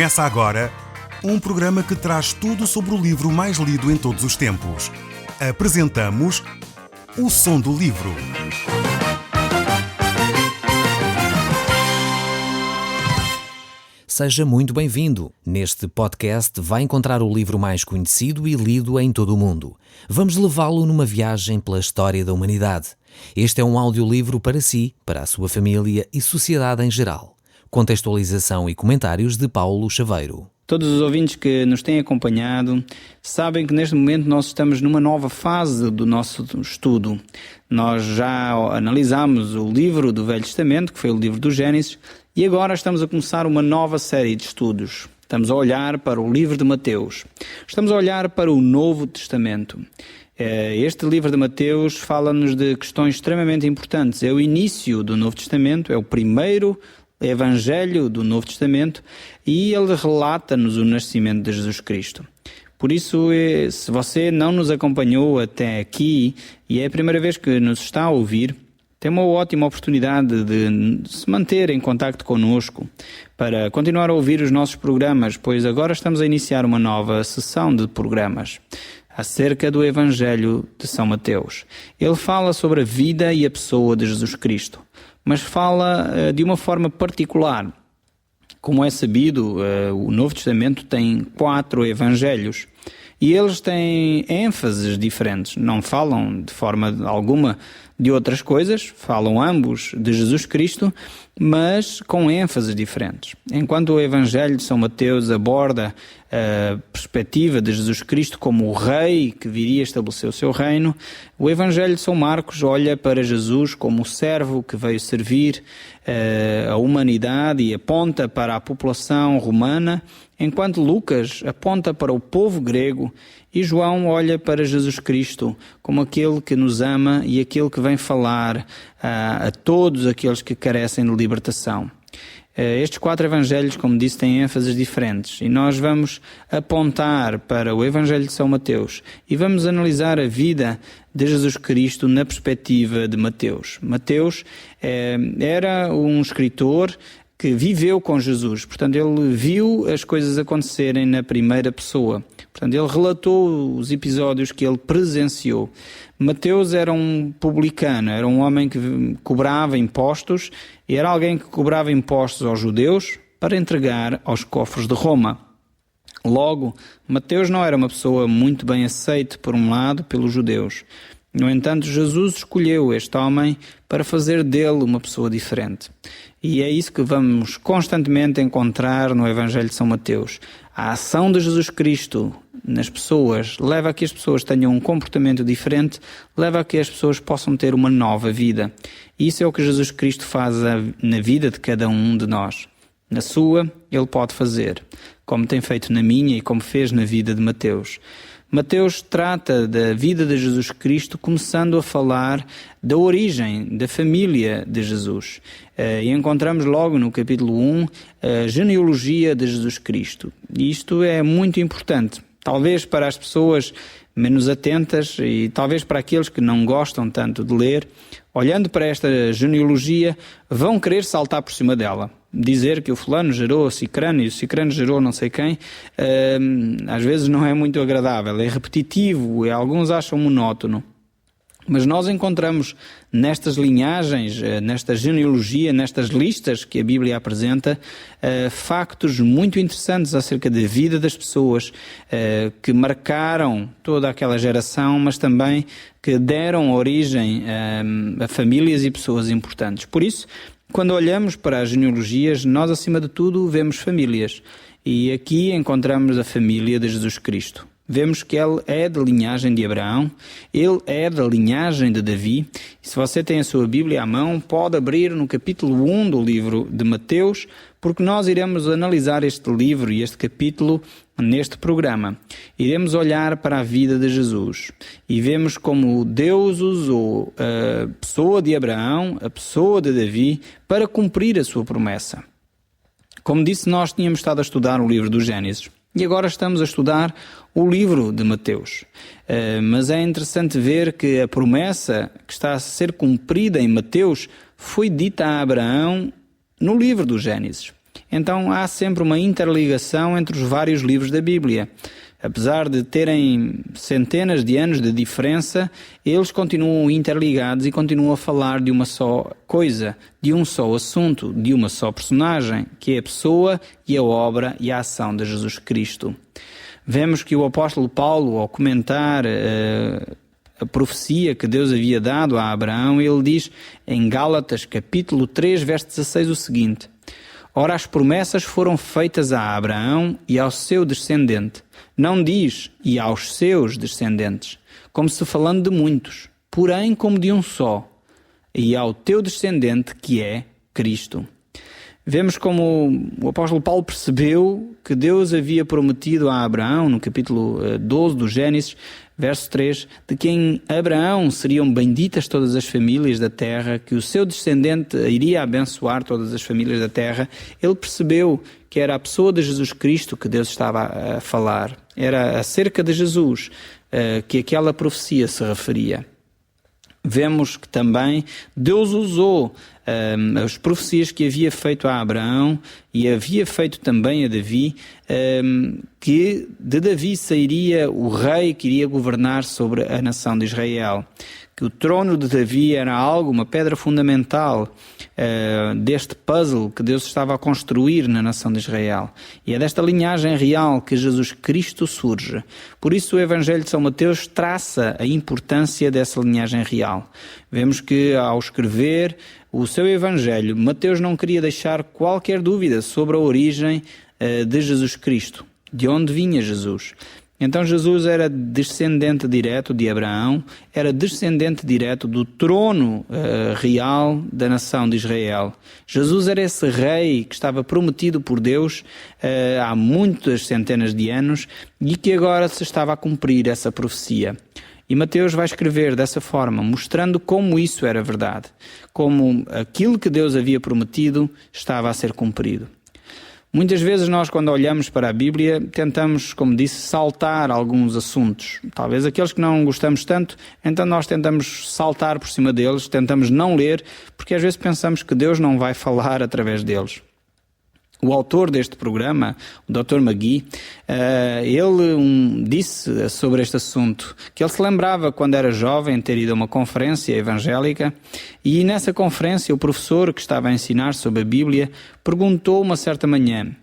Começa agora um programa que traz tudo sobre o livro mais lido em todos os tempos. Apresentamos O Som do Livro. Seja muito bem-vindo. Neste podcast vai encontrar o livro mais conhecido e lido em todo o mundo. Vamos levá-lo numa viagem pela história da humanidade. Este é um audiolivro para si, para a sua família e sociedade em geral. Contextualização e comentários de Paulo Chaveiro. Todos os ouvintes que nos têm acompanhado sabem que neste momento nós estamos numa nova fase do nosso estudo. Nós já analisámos o livro do Velho Testamento, que foi o livro do Gênesis, e agora estamos a começar uma nova série de estudos. Estamos a olhar para o livro de Mateus. Estamos a olhar para o Novo Testamento. Este livro de Mateus fala-nos de questões extremamente importantes. É o início do Novo Testamento, é o primeiro Evangelho do Novo Testamento e ele relata-nos o nascimento de Jesus Cristo. Por isso, se você não nos acompanhou até aqui e é a primeira vez que nos está a ouvir, tem uma ótima oportunidade de se manter em contacto connosco para continuar a ouvir os nossos programas, pois agora estamos a iniciar uma nova sessão de programas acerca do Evangelho de São Mateus. Ele fala sobre a vida e a pessoa de Jesus Cristo, mas fala de uma forma particular. Como é sabido, o Novo Testamento tem 4 evangelhos e eles têm ênfases diferentes. Não falam de forma alguma de outras coisas, falam ambos de Jesus Cristo, mas com ênfases diferentes. Enquanto o Evangelho de São Mateus aborda a perspectiva de Jesus Cristo como o rei que viria estabelecer o seu reino, o Evangelho de São Marcos olha para Jesus como o servo que veio servir a humanidade e aponta para a população romana, enquanto Lucas aponta para o povo grego e João olha para Jesus Cristo como aquele que nos ama e aquele que vem falar a todos aqueles que carecem de libertação. Estes 4 evangelhos, como disse, têm ênfases diferentes e nós vamos apontar para o Evangelho de São Mateus e vamos analisar a vida de Jesus Cristo na perspectiva de Mateus. Mateus era um escritor que viveu com Jesus, portanto ele viu as coisas acontecerem na primeira pessoa, portanto ele relatou os episódios que ele presenciou. Mateus era um publicano, era um homem que cobrava impostos e era alguém que cobrava impostos aos judeus para entregar aos cofres de Roma. Logo, Mateus não era uma pessoa muito bem aceita por um lado pelos judeus. No entanto, Jesus escolheu este homem para fazer dele uma pessoa diferente. E é isso que vamos constantemente encontrar no Evangelho de São Mateus. A ação de Jesus Cristo nas pessoas leva a que as pessoas tenham um comportamento diferente, leva a que as pessoas possam ter uma nova vida. E isso é o que Jesus Cristo faz na vida de cada um de nós. Na sua, ele pode fazer, como tem feito na minha e como fez na vida de Mateus. Mateus trata da vida de Jesus Cristo começando a falar da origem, da família de Jesus. E encontramos logo no capítulo 1 a genealogia de Jesus Cristo. E isto é muito importante, talvez para as pessoas menos atentas e talvez para aqueles que não gostam tanto de ler, olhando para esta genealogia, vão querer saltar por cima dela. Dizer que o fulano gerou o cicrano e o cicrano gerou não sei quem, às vezes não é muito agradável, é repetitivo e alguns acham monótono. Mas nós encontramos nestas linhagens, nesta genealogia, nestas listas que a Bíblia apresenta, factos muito interessantes acerca da vida das pessoas que marcaram toda aquela geração, mas também que deram origem a famílias e pessoas importantes. Por isso, quando olhamos para as genealogias, nós acima de tudo vemos famílias. E aqui encontramos a família de Jesus Cristo. Vemos que ele é da linhagem de Abraão, ele é da linhagem de Davi. E se você tem a sua Bíblia à mão, pode abrir no capítulo 1 do livro de Mateus, porque nós iremos analisar este livro e este capítulo neste programa. Iremos olhar para a vida de Jesus e vemos como Deus usou a pessoa de Abraão, a pessoa de Davi, para cumprir a sua promessa. Como disse, nós tínhamos estado a estudar o livro do Gênesis. E agora estamos a estudar o livro de Mateus. Mas é interessante ver que a promessa que está a ser cumprida em Mateus foi dita a Abraão no livro do Gênesis. Então há sempre uma interligação entre os vários livros da Bíblia. Apesar de terem centenas de anos de diferença, eles continuam interligados e continuam a falar de uma só coisa, de um só assunto, de uma só personagem, que é a pessoa e a obra e a ação de Jesus Cristo. Vemos que o apóstolo Paulo, ao comentar a profecia que Deus havia dado a Abraão, ele diz em Gálatas capítulo 3, verso 16 o seguinte: Ora, as promessas foram feitas a Abraão e ao seu descendente. Não diz, e aos seus descendentes, como se falando de muitos, porém como de um só, e ao teu descendente, que é Cristo. Vemos como o apóstolo Paulo percebeu que Deus havia prometido a Abraão, no capítulo 12 do Gênesis, verso 3, de que em Abraão seriam benditas todas as famílias da terra, que o seu descendente iria abençoar todas as famílias da terra. Ele percebeu que era a pessoa de Jesus Cristo que Deus estava a falar. Era acerca de Jesus que aquela profecia se referia. Vemos que também Deus usou as profecias que havia feito a Abraão e havia feito também a Davi, que de Davi sairia o rei que iria governar sobre a nação de Israel. Que o trono de Davi era algo, uma pedra fundamental deste puzzle que Deus estava a construir na nação de Israel. E é desta linhagem real que Jesus Cristo surge. Por isso o Evangelho de São Mateus traça a importância dessa linhagem real. Vemos que ao escrever o seu Evangelho, Mateus não queria deixar qualquer dúvida sobre a origem de Jesus Cristo, de onde vinha Jesus. Então Jesus era descendente direto de Abraão, era descendente direto do trono real da nação de Israel. Jesus era esse rei que estava prometido por Deus há muitas centenas de anos e que agora se estava a cumprir essa profecia. E Mateus vai escrever dessa forma, mostrando como isso era verdade, como aquilo que Deus havia prometido estava a ser cumprido. Muitas vezes nós, quando olhamos para a Bíblia, tentamos, como disse, saltar alguns assuntos. Talvez aqueles que não gostamos tanto, então nós tentamos saltar por cima deles, tentamos não ler, porque às vezes pensamos que Deus não vai falar através deles. O autor deste programa, o Dr. Magui, ele disse sobre este assunto que ele se lembrava quando era jovem ter ido a uma conferência evangélica e nessa conferência o professor que estava a ensinar sobre a Bíblia perguntou uma certa manhã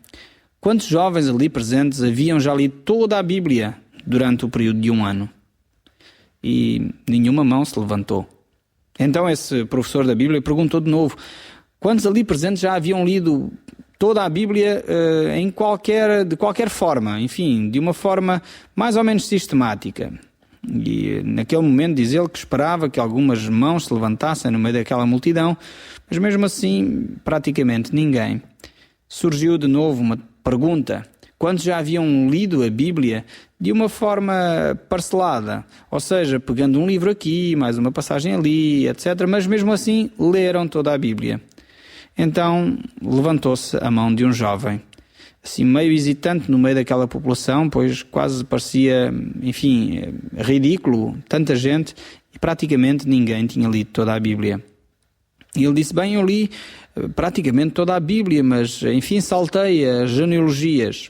quantos jovens ali presentes haviam já lido toda a Bíblia durante o período de um ano. E nenhuma mão se levantou. Então esse professor da Bíblia perguntou de novo quantos ali presentes já haviam lido toda a Bíblia de qualquer forma, enfim, de uma forma mais ou menos sistemática. E naquele momento diz ele que esperava que algumas mãos se levantassem no meio daquela multidão, mas mesmo assim praticamente ninguém. Surgiu de novo uma pergunta: quantos já haviam lido a Bíblia de uma forma parcelada? Ou seja, pegando um livro aqui, mais uma passagem ali, etc. Mas mesmo assim leram toda a Bíblia. Então levantou-se a mão de um jovem, assim meio hesitante no meio daquela população, pois quase parecia, enfim, ridículo, tanta gente, e praticamente ninguém tinha lido toda a Bíblia. E ele disse, bem, eu li praticamente toda a Bíblia, mas enfim saltei as genealogias.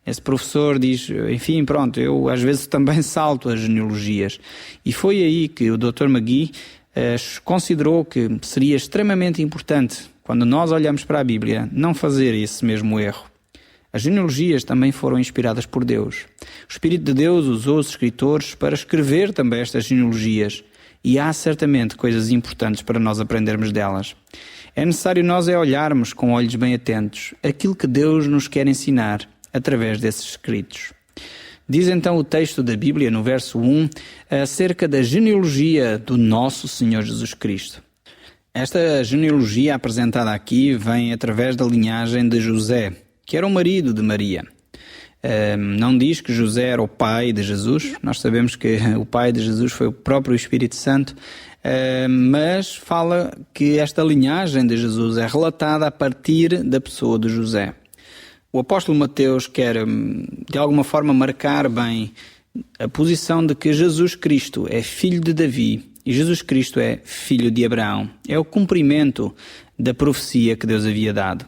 Esse professor diz, enfim, pronto, eu às vezes também salto as genealogias. E foi aí que o Dr. Magui considerou que seria extremamente importante, quando nós olhamos para a Bíblia, não fazer esse mesmo erro. As genealogias também foram inspiradas por Deus. O Espírito de Deus usou os escritores para escrever também estas genealogias. E há certamente coisas importantes para nós aprendermos delas. É necessário nós olharmos com olhos bem atentos aquilo que Deus nos quer ensinar através desses escritos. Diz então o texto da Bíblia, no verso 1, acerca da genealogia do nosso Senhor Jesus Cristo. Esta genealogia apresentada aqui vem através da linhagem de José, que era o marido de Maria. Não diz que José era o pai de Jesus, nós sabemos que o pai de Jesus foi o próprio Espírito Santo, mas fala que esta linhagem de Jesus é relatada a partir da pessoa de José. O apóstolo Mateus quer, de alguma forma, marcar bem a posição de que Jesus Cristo é filho de Davi, e Jesus Cristo é filho de Abraão. É o cumprimento da profecia que Deus havia dado.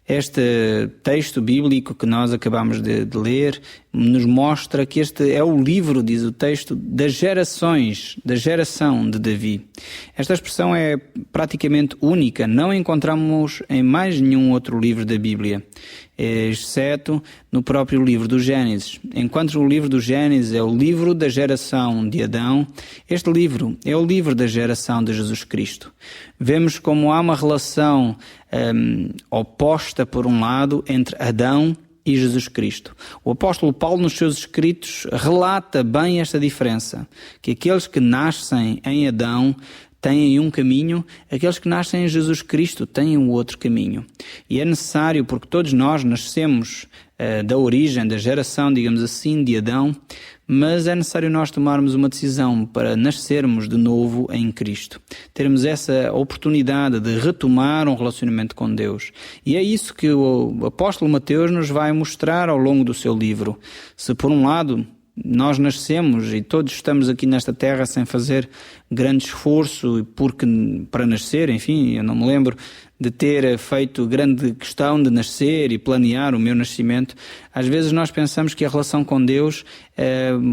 Este texto bíblico que nós acabamos de ler nos mostra que este é o livro, diz o texto, das gerações, da geração de Davi. Esta expressão é praticamente única, não encontramos em mais nenhum outro livro da Bíblia, exceto no próprio livro do Gênesis. Enquanto o livro do Gênesis é o livro da geração de Adão, este livro é o livro da geração de Jesus Cristo. Vemos como há uma relação oposta, por um lado, entre Adão e Jesus Cristo. O apóstolo Paulo, nos seus escritos, relata bem esta diferença, que aqueles que nascem em Adão têm um caminho, aqueles que nascem em Jesus Cristo têm um outro caminho. E é necessário, porque todos nós nascemos da origem, da geração, digamos assim, de Adão, mas é necessário nós tomarmos uma decisão para nascermos de novo em Cristo. Termos essa oportunidade de retomar um relacionamento com Deus. E é isso que o apóstolo Mateus nos vai mostrar ao longo do seu livro. Se por um lado nós nascemos e todos estamos aqui nesta terra sem fazer grande esforço para nascer, enfim, eu não me lembro de ter feito grande questão de nascer e planear o meu nascimento. Às vezes nós pensamos que a relação com Deus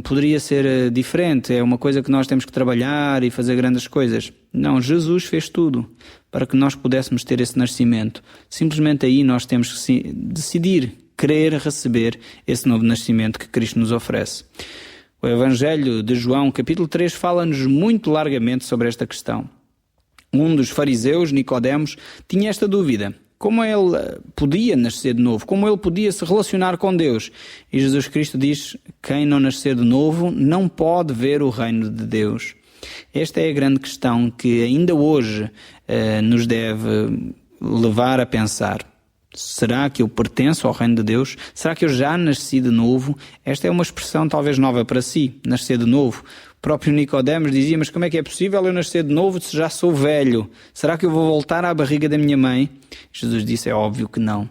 poderia ser diferente, é uma coisa que nós temos que trabalhar e fazer grandes coisas. Não, Jesus fez tudo para que nós pudéssemos ter esse nascimento. Simplesmente aí nós temos que decidir querer receber esse novo nascimento que Cristo nos oferece. O Evangelho de João, capítulo 3, fala-nos muito largamente sobre esta questão. Um dos fariseus, Nicodemos, tinha esta dúvida. Como ele podia nascer de novo? Como ele podia se relacionar com Deus? E Jesus Cristo diz: quem não nascer de novo não pode ver o reino de Deus. Esta é a grande questão que ainda hoje nos deve levar a pensar. Será que eu pertenço ao reino de Deus? Será que eu já nasci de novo? Esta é uma expressão talvez nova para si, nascer de novo. O próprio Nicodemos dizia: mas como é que é possível eu nascer de novo se já sou velho? Será que eu vou voltar à barriga da minha mãe? Jesus disse: é óbvio que não.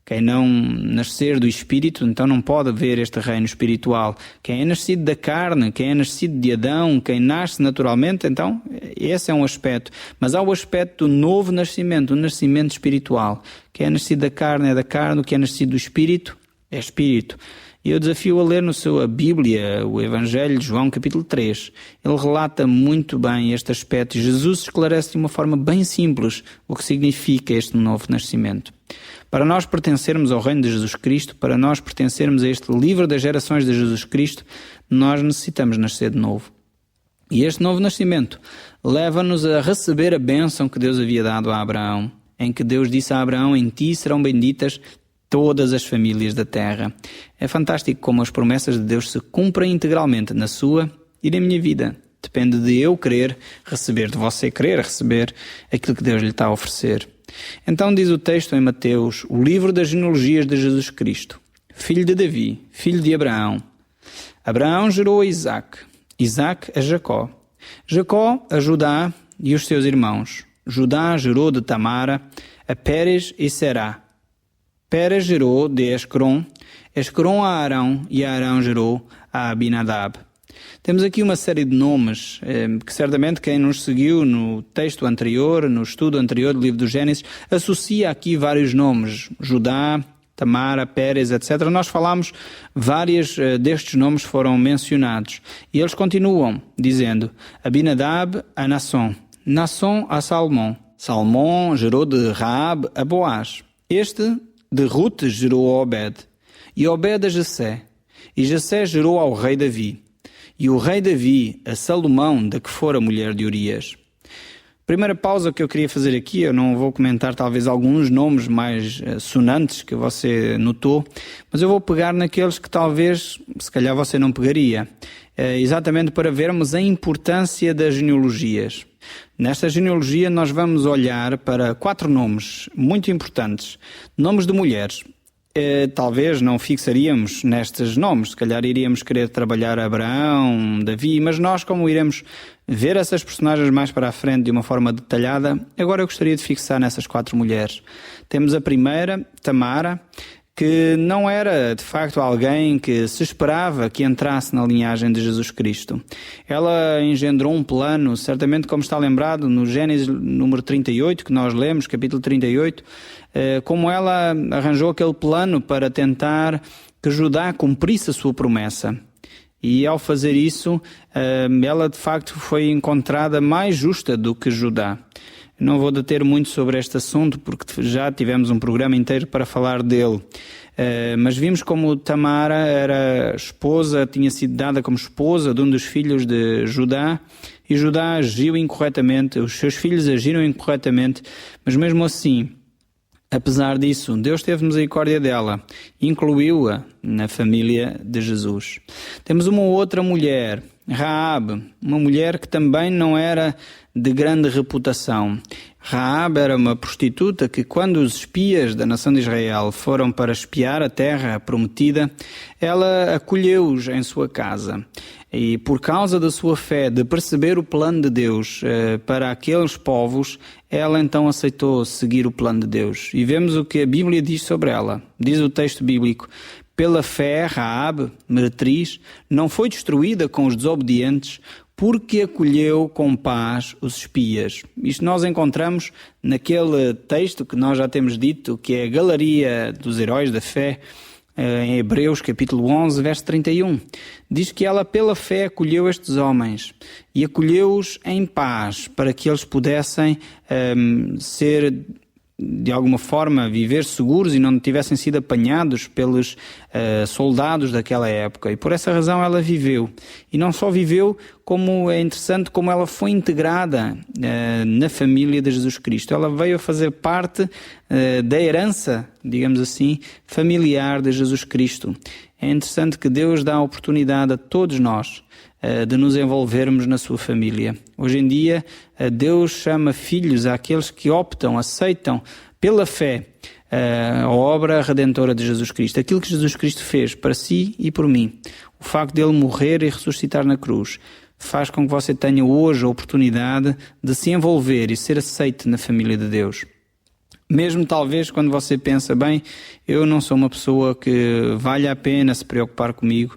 Quem não nascer do Espírito, então não pode ver este reino espiritual. Quem é nascido da carne, quem é nascido de Adão, quem nasce naturalmente, então esse é um aspecto. Mas há o aspecto do novo nascimento, o nascimento espiritual. Quem é nascido da carne é da carne, o que é nascido do Espírito é Espírito. E eu desafio a ler no seu Bíblia, o Evangelho de João, capítulo 3. Ele relata muito bem este aspecto e Jesus esclarece de uma forma bem simples o que significa este novo nascimento. Para nós pertencermos ao reino de Jesus Cristo, para nós pertencermos a este livro das gerações de Jesus Cristo, nós necessitamos nascer de novo. E este novo nascimento leva-nos a receber a bênção que Deus havia dado a Abraão, em que Deus disse a Abraão: em ti serão benditas todas as famílias da terra. É fantástico como as promessas de Deus se cumprem integralmente na sua e na minha vida. Depende de eu querer receber, de você querer receber aquilo que Deus lhe está a oferecer. Então diz o texto em Mateus, o livro das genealogias de Jesus Cristo, filho de Davi, filho de Abraão. Abraão gerou a Isaac, Isaac a Jacó, Jacó a Judá e os seus irmãos. Judá gerou de Tamara a Pérez e Será. Pérez gerou de Escrom, Escrom a Arão e Arão gerou a Abinadab. Temos aqui uma série de nomes que certamente quem nos seguiu no texto anterior, no estudo anterior do livro do Gênesis, associa aqui vários nomes. Judá, Tamara, Pérez, etc. Nós falámos, vários destes nomes foram mencionados. E eles continuam dizendo: Abinadab a Nasson, Nasson a Salmão. Salmão gerou de Raab a Boaz. Este de Rute gerou a Obed. E Obed a Jessé. E Jessé gerou ao rei Davi. E o rei Davi a Salomão, da que fora mulher de Urias. Primeira pausa que eu queria fazer aqui, eu não vou comentar talvez alguns nomes mais sonantes que você notou, mas eu vou pegar naqueles que talvez, se calhar você não pegaria, exatamente para vermos a importância das genealogias. Nesta genealogia nós vamos olhar para 4 nomes muito importantes, nomes de mulheres. Talvez não fixaríamos nestes nomes, se calhar iríamos querer trabalhar Abraão, Davi, mas nós, como iremos ver essas personagens mais para a frente de uma forma detalhada, agora eu gostaria de fixar nessas 4 mulheres. Temos a primeira, Tamara, que não era de facto alguém que se esperava que entrasse na linhagem de Jesus Cristo. Ela engendrou um plano, certamente como está lembrado no Gênesis número 38, que nós lemos, capítulo 38, como ela arranjou aquele plano para tentar que Judá cumprisse a sua promessa. E ao fazer isso, ela de facto foi encontrada mais justa do que Judá. Não vou deter muito sobre este assunto, porque já tivemos um programa inteiro para falar dele. Mas vimos como Tamara era esposa, tinha sido dada como esposa de um dos filhos de Judá, e Judá agiu incorretamente, os seus filhos agiram incorretamente, mas mesmo assim, apesar disso, Deus teve misericórdia dela, incluiu-a na família de Jesus. Temos uma outra mulher, Raabe, uma mulher que também não era de grande reputação. Raabe era uma prostituta que, quando os espias da nação de Israel foram para espiar a terra prometida, ela acolheu-os em sua casa. E por causa da sua fé, de perceber o plano de Deus para aqueles povos, ela então aceitou seguir o plano de Deus. E vemos o que a Bíblia diz sobre ela. Diz o texto bíblico: pela fé, Raabe, meretriz, não foi destruída com os desobedientes, porque acolheu com paz os espias. Isto nós encontramos naquele texto que nós já temos dito, que é a Galeria dos Heróis da Fé, em Hebreus capítulo 11, verso 31. Diz que ela pela fé acolheu estes homens e acolheu-os em paz, para que eles pudessem ser, de alguma forma, viver seguros e não tivessem sido apanhados pelos soldados daquela época. E por essa razão ela viveu. E não só viveu, como é interessante como ela foi integrada na família de Jesus Cristo. Ela veio a fazer parte da herança, digamos assim, familiar de Jesus Cristo. É interessante que Deus dá a oportunidade a todos nós de nos envolvermos na sua família. Hoje em dia, Deus chama filhos àqueles que optam, aceitam pela fé a obra redentora de Jesus Cristo. Aquilo que Jesus Cristo fez para si e por mim. O facto dele morrer e ressuscitar na cruz faz com que você tenha hoje a oportunidade de se envolver e ser aceite na família de Deus. Mesmo talvez quando você pensa, bem, eu não sou uma pessoa que vale a pena se preocupar comigo.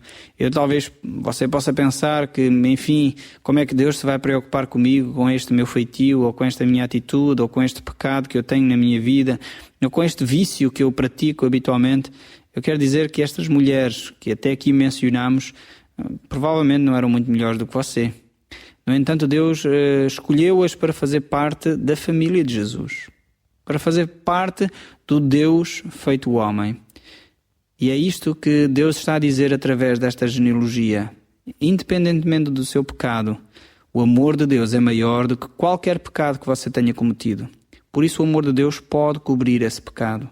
Talvez você possa pensar que, enfim, como é que Deus se vai preocupar comigo com este meu feitio, ou com esta minha atitude, ou com este pecado que eu tenho na minha vida, ou com este vício que eu pratico habitualmente. Eu quero dizer que estas mulheres que até aqui mencionamos, provavelmente não eram muito melhores do que você. No entanto, Deus escolheu-as para fazer parte da família de Jesus, para fazer parte do Deus feito homem. E é isto que Deus está a dizer através desta genealogia. Independentemente do seu pecado, o amor de Deus é maior do que qualquer pecado que você tenha cometido. Por isso o amor de Deus pode cobrir esse pecado.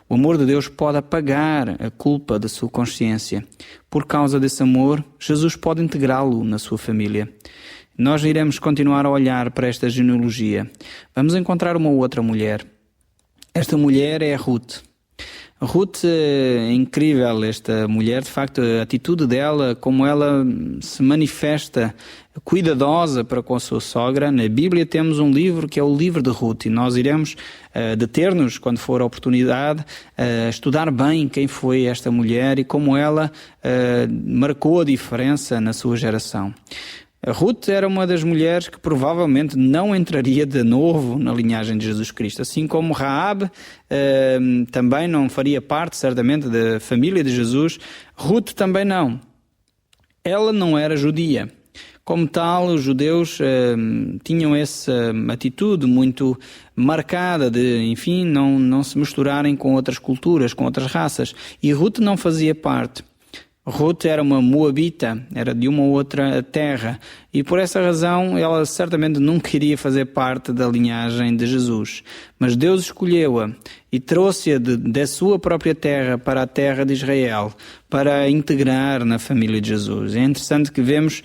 O amor de Deus pode apagar a culpa da sua consciência. Por causa desse amor, Jesus pode integrá-lo na sua família. Nós iremos continuar a olhar para esta genealogia. Vamos encontrar uma outra mulher. Esta mulher é a Ruth. A Ruth é incrível, esta mulher, de facto, a atitude dela, como ela se manifesta cuidadosa para com a sua sogra. Na Bíblia temos um livro que é o livro de Ruth, e nós iremos deter-nos, quando for a oportunidade, estudar bem quem foi esta mulher e como ela marcou a diferença na sua geração. A Ruth era uma das mulheres que provavelmente não entraria de novo na linhagem de Jesus Cristo. Assim como Raabe também não faria parte, certamente, da família de Jesus, Ruth também não. Ela não era judia. Como tal, os judeus tinham essa atitude muito marcada de, enfim, não se misturarem com outras culturas, com outras raças. E Ruth não fazia parte. Ruth era uma moabita, era de uma outra terra, e por essa razão ela certamente não queria fazer parte da linhagem de Jesus. Mas Deus escolheu-a e trouxe-a da sua própria terra para a terra de Israel, para a integrar na família de Jesus. É interessante que vemos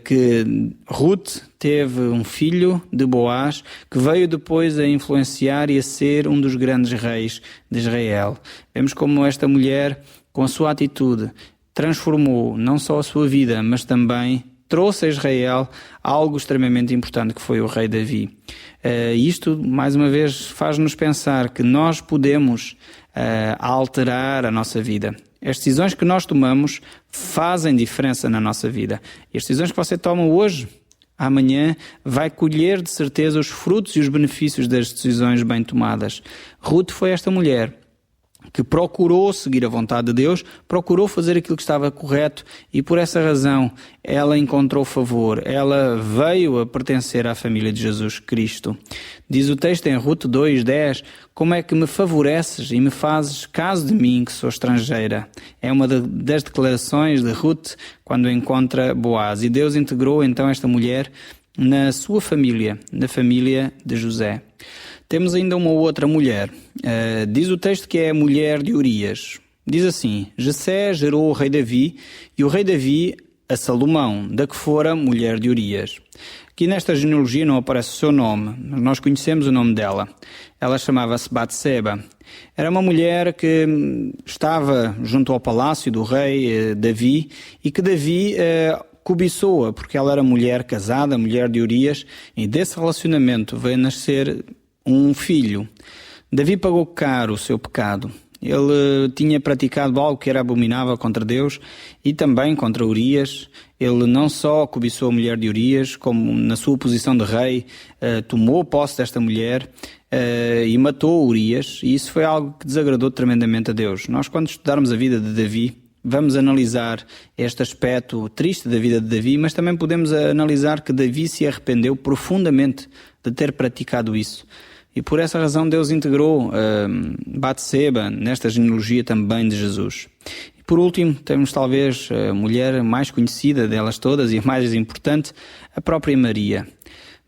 que Ruth teve um filho de Boaz, que veio depois a influenciar e a ser um dos grandes reis de Israel. Vemos como esta mulher, com a sua atitude, transformou não só a sua vida, mas também trouxe a Israel algo extremamente importante, que foi o rei Davi. Isto, mais uma vez, faz-nos pensar que nós podemos alterar a nossa vida. As decisões que nós tomamos fazem diferença na nossa vida. E as decisões que você toma hoje, amanhã, vai colher de certeza os frutos e os benefícios das decisões bem tomadas. Ruth foi esta mulher que procurou seguir a vontade de Deus, procurou fazer aquilo que estava correto e por essa razão ela encontrou favor, ela veio a pertencer à família de Jesus Cristo. Diz o texto em Ruth 2:10, como é que me favoreces e me fazes caso de mim que sou estrangeira? É uma das declarações de Ruth quando encontra Boaz e Deus integrou então esta mulher na sua família, na família de José. Temos ainda uma outra mulher. Diz o texto que é a mulher de Urias. Diz assim, Jessé gerou o rei Davi e o rei Davi a Salomão, da que fora mulher de Urias. Aqui nesta genealogia não aparece o seu nome, mas nós conhecemos o nome dela. Ela chamava-se Batseba. Era uma mulher que estava junto ao palácio do rei Davi e que Davi cobiçou-a porque ela era mulher casada, mulher de Urias, e desse relacionamento veio nascer um filho. Davi pagou caro o seu pecado. Ele tinha praticado algo que era abominável contra Deus e também contra Urias. Ele não só cobiçou a mulher de Urias, como na sua posição de rei, tomou posse desta mulher e matou Urias. E isso foi algo que desagradou tremendamente a Deus. Nós, quando estudarmos a vida de Davi, vamos analisar este aspecto triste da vida de Davi, mas também podemos analisar que Davi se arrependeu profundamente de ter praticado isso. E por essa razão Deus integrou Batseba nesta genealogia também de Jesus. E por último, temos talvez a mulher mais conhecida delas todas e a mais importante, a própria Maria.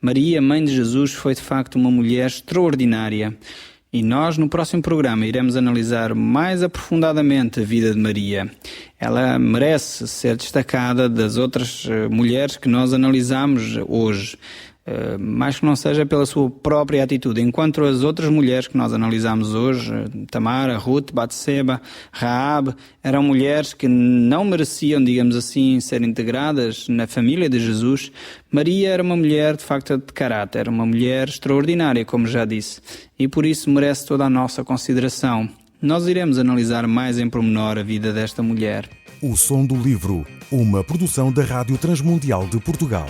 Maria, mãe de Jesus, foi de facto uma mulher extraordinária. E nós, no próximo programa, iremos analisar mais aprofundadamente a vida de Maria. Ela merece ser destacada das outras mulheres que nós analisamos hoje, mais que não seja pela sua própria atitude. Enquanto as outras mulheres que nós analisamos hoje, Tamara, Ruth, Batseba, Raab, eram mulheres que não mereciam, digamos assim, ser integradas na família de Jesus, Maria era uma mulher de facto de caráter, uma mulher extraordinária, como já disse, e por isso merece toda a nossa consideração. Nós iremos analisar mais em pormenor a vida desta mulher. O Som do Livro, uma produção da Rádio Transmundial de Portugal.